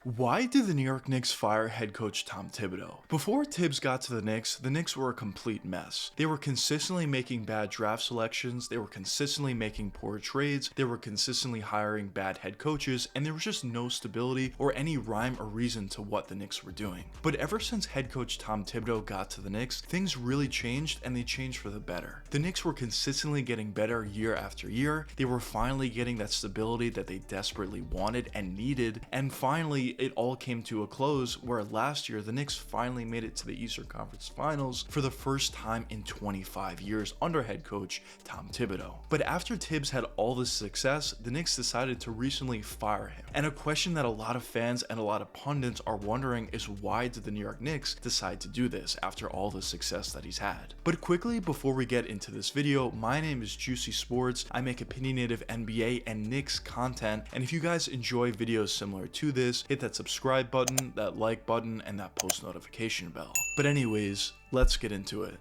Why did the New York Knicks fire head coach Tom Thibodeau? Before Tibbs got to the Knicks were a complete mess. They were consistently making bad draft selections, they were consistently making poor trades, they were consistently hiring bad head coaches, and there was just no stability or any rhyme or reason to what the Knicks were doing. But ever since head coach Tom Thibodeau got to the Knicks, things really changed, and they changed for the better. The Knicks were consistently getting better year after year, they were finally getting that stability that they desperately wanted and needed, and finally it all came to a close where last year the Knicks finally made it to the Eastern Conference Finals for the first time in 25 years under head coach Tom Thibodeau. But after Tibbs had all this success, the Knicks decided to recently fire him. And a question that a lot of fans and a lot of pundits are wondering is, why did the New York Knicks decide to do this after all the success that he's had? But quickly, before we get into this video, my name is Juicy Sports. I make opinionated NBA and Knicks content, and if you guys enjoy videos similar to this, hit that subscribe button, that like button, and that post notification bell. But anyways, let's get into it.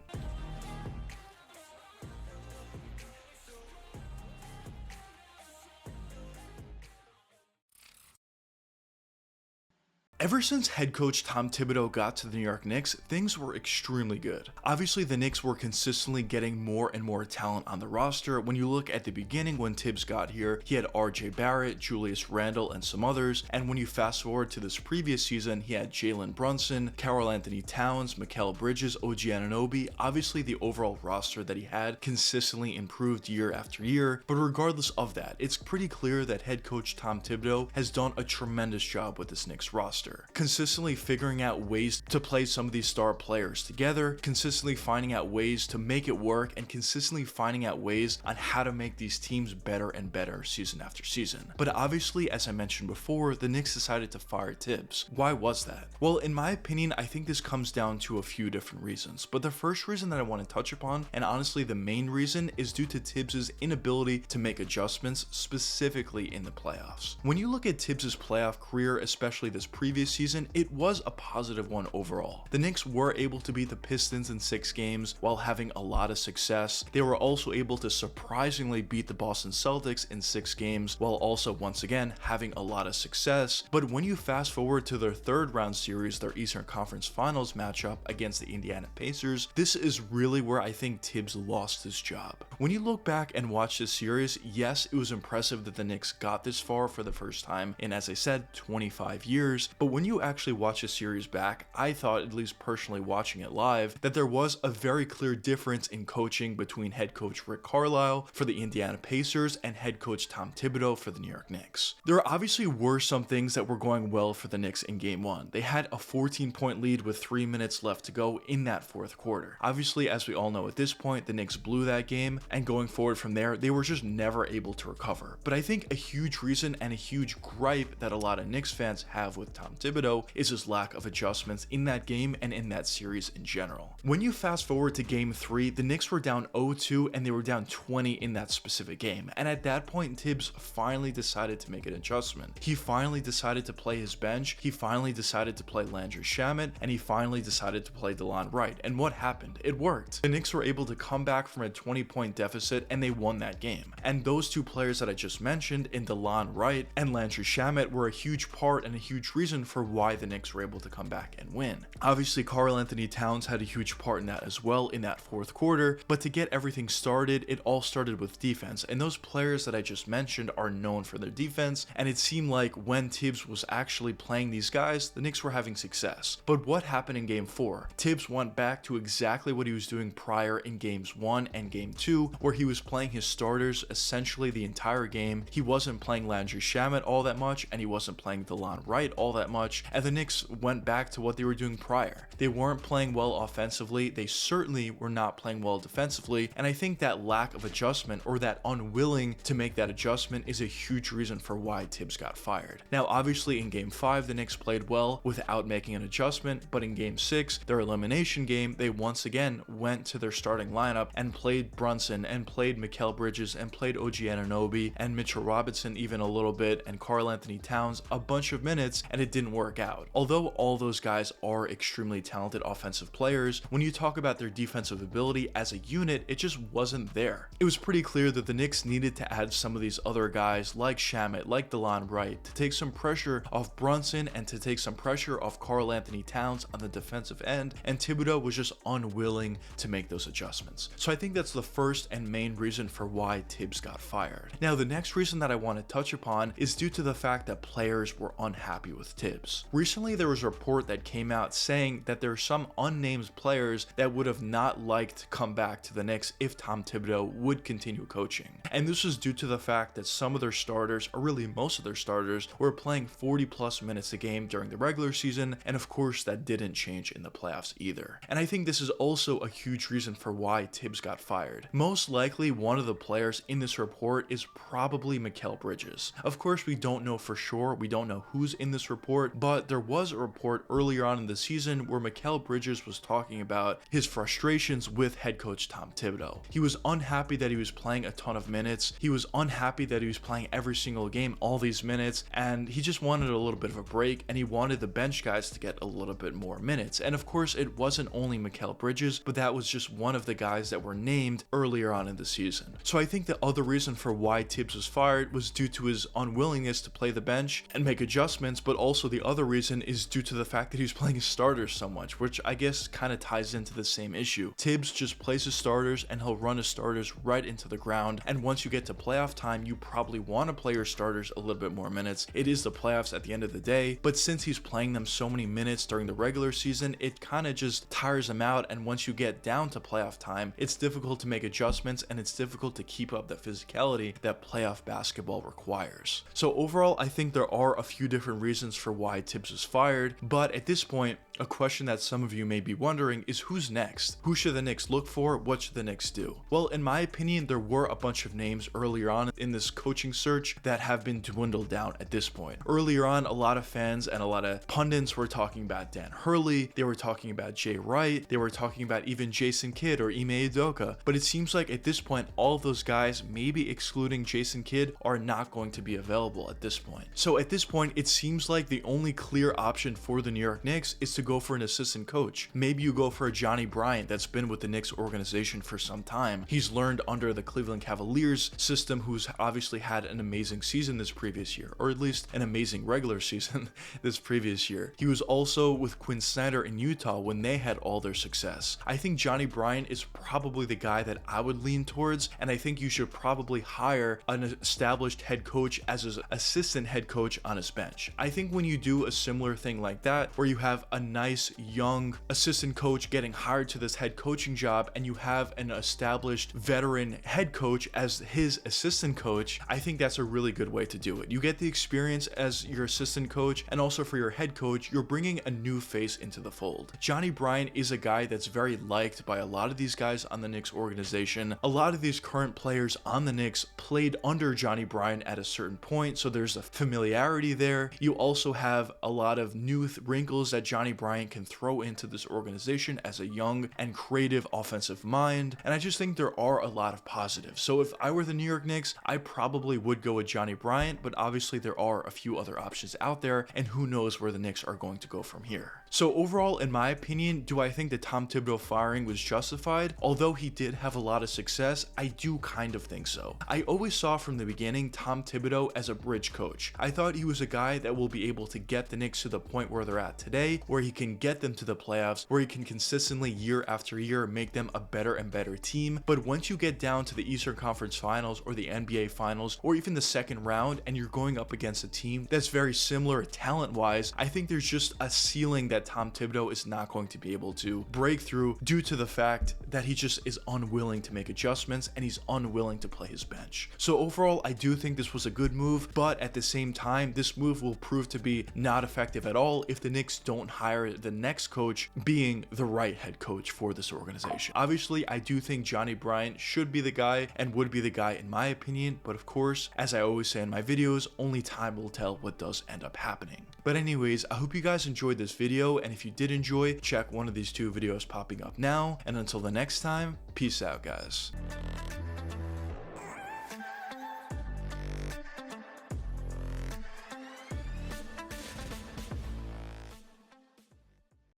Ever since head coach Tom Thibodeau got to the New York Knicks, things were extremely good. Obviously, the Knicks were consistently getting more and more talent on the roster. When you look at the beginning when Tibbs got here, he had RJ Barrett, Julius Randle, and some others. And when you fast forward to this previous season, he had Jalen Brunson, Karl Anthony Towns, Mikal Bridges, OG Anunoby. Obviously, the overall roster that he had consistently improved year after year. But regardless of that, it's pretty clear that head coach Tom Thibodeau has done a tremendous job with this Knicks roster. Consistently figuring out ways to play some of these star players together, consistently finding out ways to make it work, and consistently finding out ways on how to make these teams better and better season after season. But obviously, as I mentioned before, the Knicks decided to fire Tibbs. Why was that? Well, in my opinion, I think this comes down to a few different reasons. But the first reason that I want to touch upon, and honestly the main reason, is due to Tibbs' inability to make adjustments, specifically in the playoffs. When you look at Tibbs' playoff career, especially this previous season, it was a positive one overall. The Knicks were able to beat the Pistons in 6 games while having a lot of success. They were also able to surprisingly beat the Boston Celtics in 6 games while also once again having a lot of success. But when you fast forward to their third round series, their Eastern Conference Finals matchup against the Indiana Pacers, this is really where I think Tibbs lost his job. When you look back and watch this series, yes, it was impressive that the Knicks got this far for the first time in, as I said, 25 years, but when you actually watch the series back, I thought, at least personally watching it live, that there was a very clear difference in coaching between head coach Rick Carlisle for the Indiana Pacers and head coach Tom Thibodeau for the New York Knicks. There obviously were some things that were going well for the Knicks in game 1. They had a 14-point lead with 3 minutes left to go in that fourth quarter. Obviously, as we all know at this point, the Knicks blew that game, and going forward from there, they were just never able to recover. But I think a huge reason and a huge gripe that a lot of Knicks fans have with Tom Thibodeau is his lack of adjustments in that game and in that series in general. When you fast forward to game 3, the Knicks were down 0-2 and they were down 20 in that specific game. And at that point, Tibbs finally decided to make an adjustment. He finally decided to play his bench, he finally decided to play Landry Shamet, and he finally decided to play DeLon Wright. And what happened? It worked. The Knicks were able to come back from a 20-point deficit and they won that game. And those two players that I just mentioned in DeLon Wright and Landry Shamet were a huge part and a huge reason for why the Knicks were able to come back and win. Obviously, Karl Anthony Towns had a huge part in that as well in that fourth quarter, but to get everything started, it all started with defense, and those players that I just mentioned are known for their defense, and it seemed like when Tibbs was actually playing these guys, the Knicks were having success. But what happened in game 4? Tibbs went back to exactly what he was doing prior in games 1 and game 2, where he was playing his starters essentially the entire game. He wasn't playing Landry Shamet all that much, and he wasn't playing DeLon Wright all that much, and the Knicks went back to what they were doing prior. They weren't playing well offensively, they certainly were not playing well defensively, and I think that lack of adjustment, or that unwilling to make that adjustment, is a huge reason for why Tibbs got fired. Now obviously in game 5 the Knicks played well without making an adjustment, but in game 6, their elimination game, they once again went to their starting lineup and played Brunson and played Mikal Bridges and played OG Anunoby and Mitchell Robinson even a little bit, and Karl Anthony Towns a bunch of minutes, and it didn't work out. Although all those guys are extremely talented offensive players, when you talk about their defensive ability as a unit, it just wasn't there. It was pretty clear that the Knicks needed to add some of these other guys like Shamet, like DeLon Wright, to take some pressure off Brunson and to take some pressure off Karl Anthony Towns on the defensive end, and Thibodeau was just unwilling to make those adjustments. So I think that's the first and main reason for why Thibs got fired. Now, the next reason that I want to touch upon is due to the fact that players were unhappy with Thibs. Recently, there was a report that came out saying that there are some unnamed players that would have not liked to come back to the Knicks if Tom Thibodeau would continue coaching. And this was due to the fact that some of their starters, or really most of their starters, were playing 40 plus minutes a game during the regular season, and of course that didn't change in the playoffs either. And I think this is also a huge reason for why Thibs got fired. Most likely one of the players in this report is probably Mikal Bridges. Of course, we don't know for sure, we don't know who's in this report, but there was a report earlier on in the season where Mikal Bridges was talking about his frustrations with head coach Tom Thibodeau. He was unhappy that he was playing a ton of minutes. He was unhappy that he was playing every single game, all these minutes, and he just wanted a little bit of a break, and he wanted the bench guys to get a little bit more minutes. And of course, it wasn't only Mikal Bridges, but that was just one of the guys that were named earlier on in the season. So I think the other reason for why Thibs was fired was due to his unwillingness to play the bench and make adjustments, but also the other reason is due to the fact that he was playing his starters so much, which I guess kind of ties into the same issue. Thibs just plays his starters and he'll run his starters right into the ground, and once you get to playoff time, you probably want to play your starters a little bit more minutes. It is the playoffs at the end of the day, but since he's playing them so many minutes during the regular season, it kind of just tires him out, and once you get down to playoff time, it's difficult to make adjustments and it's difficult to keep up the physicality that playoff basketball requires. So overall, I think there are a few different reasons for why Thibs was fired, but at this point, a question that some of you may be wondering is who's next? Who should the Knicks look for? What should the Knicks do? Well, in my opinion, there were a bunch of names earlier on in this coaching search that have been dwindled down at this point. Earlier on, a lot of fans and a lot of pundits were talking about Dan Hurley, they were talking about Jay Wright, they were talking about even Jason Kidd or Ime Udoka, but it seems like at this point, all of those guys, maybe excluding Jason Kidd, are not going to be available at this point. So at this point, it seems like the only clear option for the New York Knicks is to go for an assistant coach. Maybe you go for a Johnny Bryant that's been with the Knicks organization for some time. He's learned under the Cleveland Cavaliers system, who's obviously had an amazing season this previous year, or at least an amazing regular season this previous year. He was also with Quinn Snyder in Utah when they had all their success. I think Johnny Bryant is probably the guy that I would lean towards, and I think you should probably hire an established head coach as his assistant head coach on his bench. I think when you do a similar thing like that, where you have a nice young assistant coach getting hired to this head coaching job and you have an established veteran head coach as his assistant coach, I think that's a really good way to do it. You get the experience as your assistant coach, and also for your head coach, you're bringing a new face into the fold. Johnny Bryant is a guy that's very liked by a lot of these guys on the Knicks organization. A lot of these current players on the Knicks played under Johnny Bryant at a certain point, so there's a familiarity there. You also have a lot of new wrinkles that Johnny Bryant can throw into this organization as a young and creative offensive mind, and I just think there are a lot of positives. So if I were the New York Knicks, I probably would go with Johnny Bryant, but obviously there are a few other options out there, and who knows where the Knicks are going to go from here. So overall, in my opinion, do I think the Tom Thibodeau firing was justified? Although he did have a lot of success, I do kind of think so. I always saw from the beginning Tom Thibodeau as a bridge coach. I thought he was a guy that will be able to get the Knicks to the point where they're at today, where he can get them to the playoffs, where he can consistently year after year make them a better and better team. But once you get down to the Eastern Conference Finals or the NBA Finals or even the second round, and you're going up against a team that's very similar talent-wise, I think there's just a ceiling that Tom Thibodeau is not going to be able to break through due to the fact that he just is unwilling to make adjustments and he's unwilling to play his bench. So overall, I do think this was a good move, but at the same time, this move will prove to be not effective at all if the Knicks don't hire the next coach being the right head coach for this organization. Obviously, I do think Johnny Bryant should be the guy and would be the guy in my opinion, but of course, as I always say in my videos, only time will tell what does end up happening. But anyways, I hope you guys enjoyed this video, and if you did enjoy, check one of these two videos popping up now, and until the next time, peace out guys.